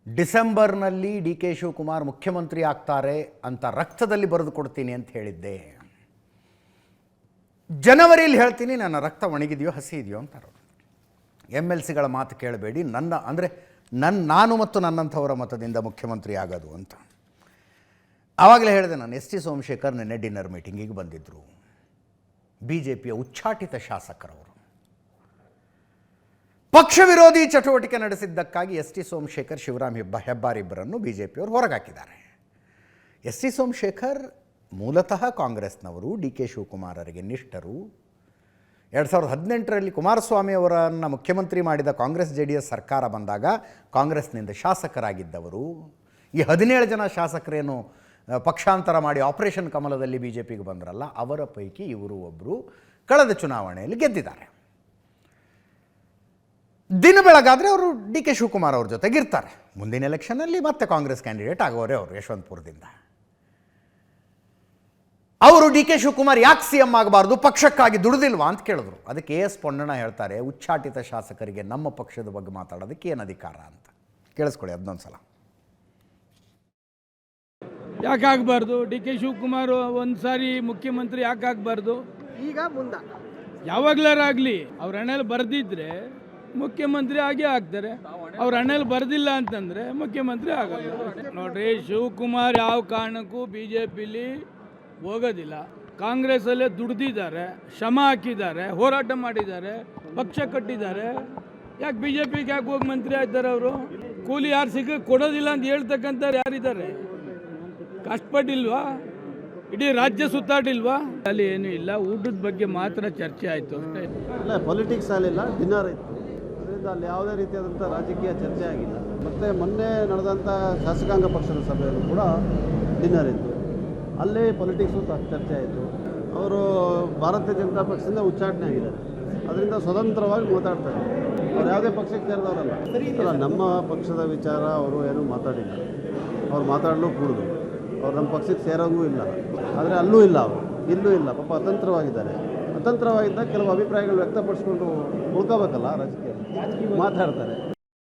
ಡಿಸೆಂಬರ್ನಲ್ಲಿ D K Shivakumar ಮುಖ್ಯಮಂತ್ರಿ ಆಗ್ತಾರೆ ಅಂತ ರಕ್ತದಲ್ಲಿ ಬರೆದು ಕೊಡ್ತೀನಿ ಅಂತ ಹೇಳಿದ್ದೆ. ಜನವರಿಯಲ್ಲಿ ಹೇಳ್ತೀನಿ ನನ್ನ ರಕ್ತ ಒಣಗಿದೆಯೋ ಹಸಿ ಇದೆಯೋ ಅಂತಾರೆ. MLCಗಳ ಮಾತು ಕೇಳಬೇಡಿ, ನಾನು ಮತ್ತು ನನ್ನಂಥವರ ಮತದಿಂದ ಮುಖ್ಯಮಂತ್ರಿ ಆಗೋದು ಅಂತ. ಆವಾಗಲೇ ಹೇಳಿದೆ ನಾನು. ಎಸ್ ಟಿ ಸೋಮಶೇಖರ್ ನಿನ್ನೆ ಡಿನ್ನರ್ ಮೀಟಿಂಗಿಗೆ ಬಂದಿದ್ದರು. BJPಯ ಉಚ್ಚಾಟಿತ ಶಾಸಕರವರು ಪಕ್ಷ ವಿರೋಧಿ ಚಟುವಟಿಕೆ ನಡೆಸಿದ್ದಕ್ಕಾಗಿ ಎಸ್ ಟಿ ಸೋಮಶೇಖರ್, ಶಿವರಾಮ್ ಹೆಬ್ಬಾರ್ ಇಬ್ಬರನ್ನು BJPಯವರು ಹೊರಗಾಕಿದ್ದಾರೆ. ಎಸ್ ಟಿ ಸೋಮಶೇಖರ್ ಮೂಲತಃ ಕಾಂಗ್ರೆಸ್ನವರು, ಡಿ ಕೆ ಶಿವಕುಮಾರರಿಗೆ ನಿಷ್ಠರು. 2018ರಲ್ಲಿ ಕುಮಾರಸ್ವಾಮಿ ಅವರನ್ನು ಮುಖ್ಯಮಂತ್ರಿ ಮಾಡಿದ ಕಾಂಗ್ರೆಸ್ JDS ಸರ್ಕಾರ ಬಂದಾಗ ಕಾಂಗ್ರೆಸ್ನಿಂದ ಶಾಸಕರಾಗಿದ್ದವರು. ಈ 17 ಜನ ಶಾಸಕರೇನು ಪಕ್ಷಾಂತರ ಮಾಡಿ ಆಪರೇಷನ್ ಕಮಲದಲ್ಲಿ BJPಗೆ ಬಂದ್ರಲ್ಲ, ಅವರ ಪೈಕಿ ಇವರು ಒಬ್ಬರು ಕಳೆದ ಚುನಾವಣೆಯಲ್ಲಿ ಗೆದ್ದಿದ್ದಾರೆ. ದಿನ ಬೆಳಗಾದರೆ ಅವರು ಡಿ ಕೆ ಶಿವಕುಮಾರ್ ಅವ್ರ ಜೊತೆಗಿರ್ತಾರೆ. ಮುಂದಿನ ಎಲೆಕ್ಷನ್ನಲ್ಲಿ ಮತ್ತೆ ಕಾಂಗ್ರೆಸ್ ಕ್ಯಾಂಡಿಡೇಟ್ ಆಗೋರೆ ಅವರು ಯಶವಂತಪುರದಿಂದ. ಅವರು ಡಿ ಕೆ ಶಿವಕುಮಾರ್ ಯಾಕೆ CM ಆಗಬಾರ್ದು, ಪಕ್ಷಕ್ಕಾಗಿ ದುಡಿದಿಲ್ವಾ ಅಂತ ಕೇಳಿದ್ರು. ಅದಕ್ಕೆ AS ಪೊನ್ನಣ್ಣ ಹೇಳ್ತಾರೆ, ಉಚ್ಚಾಟಿತ ಶಾಸಕರಿಗೆ ನಮ್ಮ ಪಕ್ಷದ ಬಗ್ಗೆ ಮಾತಾಡೋದಕ್ಕೆ ಏನು ಅಧಿಕಾರ ಅಂತ. ಕೇಳಿಸ್ಕೊಳ್ಳಿ ಅದನ್ನೊಂದು ಸಲ. ಯಾಕೆ ಆಗಬಾರ್ದು? ಡಿ ಕೆ ಶಿವಕುಮಾರ್ ಒಂದು ಸಾರಿ ಮುಖ್ಯಮಂತ್ರಿ ಯಾಕೆ ಆಗಬಾರ್ದು? ಈಗ ಮುಂದೆ ಯಾವಾಗಲಾರಾಗಲಿ ಅವ್ರ ಹಣೆಯಲ್ಲಿ ಬರೆದಿದ್ರೆ ಮುಖ್ಯಮಂತ್ರಿ ಆಗೇ ಆಗ್ತಾರೆ. ಅವ್ರ ಹಣೆಯಲ್ಲಿ ಬರೆದಿಲ್ಲ ಅಂತಂದರೆ ಮುಖ್ಯಮಂತ್ರಿ ಆಗಲ್ಲ. ನೋಡ್ರಿ, ಶಿವಕುಮಾರ್ ಯಾವ ಕಾರಣಕ್ಕೂ BJPಲಿ ಹೋಗೋದಿಲ್ಲ. ಕಾಂಗ್ರೆಸ್ಸಲ್ಲೇ ದುಡ್ದಿದ್ದಾರೆ, ಶ್ರಮ ಹಾಕಿದ್ದಾರೆ, ಹೋರಾಟ ಮಾಡಿದ್ದಾರೆ, ಪಕ್ಷ ಕಟ್ಟಿದ್ದಾರೆ. ಯಾಕೆ BJPಗೆ ಯಾಕೆ ಹೋಗಿ ಮಂತ್ರಿ ಆಯ್ತಾರೆ? ಅವರು ಕೂಲಿ ಯಾರು ಕೊಡೋದಿಲ್ಲ ಅಂತ ಹೇಳ್ತಕ್ಕಂಥವ್ರು ಯಾರಿದ್ದಾರೆ? ಕಷ್ಟಪಟ್ಟಿಲ್ವಾ? ಇಡೀ ರಾಜ್ಯ ಸುತ್ತಾಡಿಲ್ವಾ? ಅಲ್ಲಿ ಏನೂ ಇಲ್ಲ, ಊಟದ ಬಗ್ಗೆ ಮಾತ್ರ ಚರ್ಚೆ ಆಯಿತು ಅಷ್ಟೇ. ಅಲ್ಲ, ಪೊಲಿಟಿಕ್ಸ್ ಅಲ್ಲಿಲ್ಲ, ಡಿನ್ನರ್ ಇತ್ತು. ಅದರಿಂದ ಅಲ್ಲಿ ಯಾವುದೇ ರೀತಿಯಾದಂಥ ರಾಜಕೀಯ ಚರ್ಚೆ ಆಗಿಲ್ಲ. ಮತ್ತು ಮೊನ್ನೆ ನಡೆದಂಥ ಶಾಸಕಾಂಗ ಪಕ್ಷದ ಸಭೆಯಲ್ಲೂ ಕೂಡ ಡಿನ್ನರ್ ಇತ್ತು. ಅಲ್ಲೇ ಪೊಲಿಟಿಕ್ಸು ಚರ್ಚೆ ಆಯಿತು. ಅವರು ಭಾರತೀಯ ಜನತಾ ಪಕ್ಷದಿಂದ ಉಚ್ಚಾಟನೆ ಆಗಿದ್ದಾರೆ. ಅದರಿಂದ ಸ್ವತಂತ್ರವಾಗಿ ಮಾತಾಡ್ತಾರೆ. ಅವ್ರು ಯಾವುದೇ ಪಕ್ಷಕ್ಕೆ ಸೇರಿದವರಲ್ಲ. ಅಲ್ಲ, ನಮ್ಮ ಪಕ್ಷದ ವಿಚಾರ ಅವರು ಏನೂ ಮಾತಾಡಿಲ್ಲ. ಅವ್ರು ಮಾತಾಡಲು ಕೂಡುದು. ಅವ್ರು ನಮ್ಮ ಪಕ್ಷಕ್ಕೆ ಸೇರೋಂಗೂ ಇಲ್ಲ. ಆದರೆ ಅಲ್ಲೂ ಇಲ್ಲ, ಅವರು ಇಲ್ಲೂ ಇಲ್ಲ. ಪಾಪ ಅತಂತ್ರವಾಗಿದ್ದಾರೆ. ಅತಂತ್ರವಾಗಿದ್ದಾಗ ಕೆಲವು ಅಭಿಪ್ರಾಯಗಳು ವ್ಯಕ್ತಪಡಿಸ್ಕೊಂಡು ಉಳ್ಕೋಬೇಕಲ್ಲ, ರಾಜಕೀಯ ಮಾತಾಡ್ತಾರೆ.